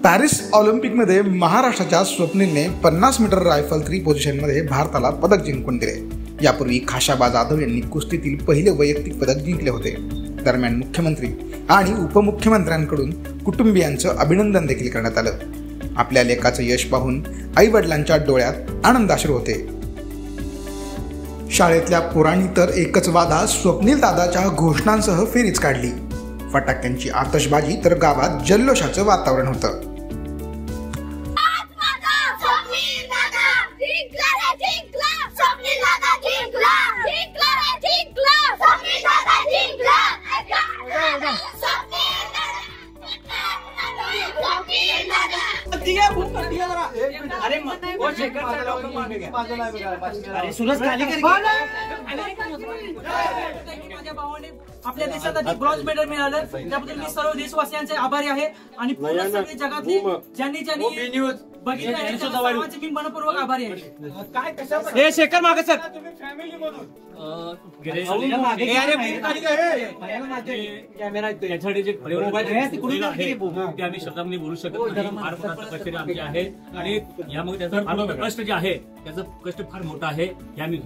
Paris ऑलिम्पिकमध्ये महाराष्ट्राच्या स्वप्नीलने 50 metre rifle 3 पोझिशनमध्ये भारताला पदक जिंकून दिले। यापूर्वी खाशाबा जाधव यांनी कुस्तीतील पहिले वैयक्तिक पदक जिंकले होते। दरम्यान मुख्यमंत्री आणि उपमुख्यमंत्र्यांकडून कुटुंबियांचं अभिनंदन देखील करण्यात आलं। आपल्या लेकाचं यश पाहून आई वडिलांच्या डोळ्यात आनंदाश्रू होते। शाळेतल्या पोरांनी तर एकच वादा स्वप्नील दादाच्या घोषणांसह फेरीच काढली। फटाक्यांची आतषबाजी तर गावात जल्लोषाचं वातावरण होतं। आपल्या देशाला ब्रॉन्झ मेडल मिळालं त्याबद्दल मी सर्व देशवासियांचे आभारी आहे आणि पूर्ण सगळे जगातले ज्यांनी बघितलं मी मनपूर्वक आभारी आहे। हे शेखर मागे सर आम्ही शब्दांनी बोलू शकत नाही आमचे आहे आणि यामध्ये त्याचं कष्ट जे आहे त्याचं कष्ट फार मोठं आहे हे आम्ही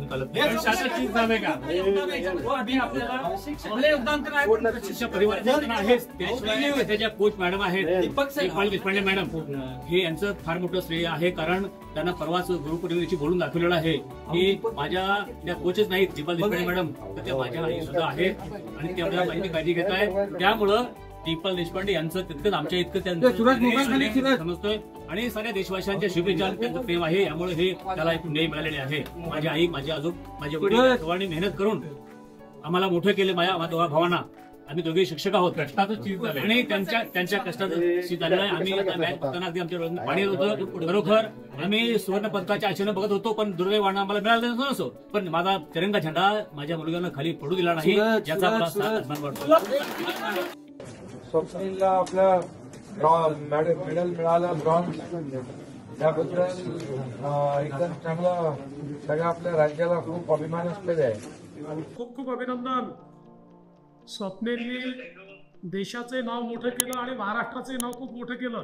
त्याच्या कोच मॅडम आहेत देशपांडे मॅडम हे यांचं फार मोठं श्रेय आहे। कारण त्यांना परवाच गुरुपौर्णिमेची बोलून दाखवलेलं आहे की माझ्या त्या कोचच नाहीत दीपाल देशपांडे मॅडम तर त्या माझ्या आई सुद्धा आहेत आणि ते आपल्या बाईंची काळजी घेत आहे। त्यामुळं दीपाल देशपांडे यांचं तितकंच आमच्या इतकं त्यांचं समजतोय आणि सगळ्या देशवासियांच्या शुभेच्छा त्यांचं प्रेम आहे। यामुळे हे त्याला एक न्याय मिळालेले आहे। माझी आई माझे आजोब माझे वडील सर्वांनी मेहनत करून आम्हाला मोठं केले। माझ्या दोघा भावांना आम्ही दोघे शिक्षक आहोत कष्टाचं चीज झालं आणि त्यांच्या कष्टाचं चीज झालेलं आहे। आम्ही मॅच बघताना अगदी आमच्या डोळ्यात पाणी होतं। खरोखर आम्ही सुवर्ण पदकाच्या आशेने बघत होतो पण दुर्दैवानं आम्हाला मिळालं नसो पण माझा तिरंगा झेंडा माझ्या मुलग्यानं खाली पडू दिला नाही याचा मला अभिमान वाटतो। स्वप्नीलला आपला मेडल मिळाला ब्रॉन्झ त्याबद्दल एकदम चांगला सगळ्या आपल्या राज्याला खूप अभिमानास्पद आहे। खूप खूप अभिनंदन। स्वप्नीलने देशाचे नाव मोठं केलं आणि महाराष्ट्राचे नाव खूप मोठं केलं।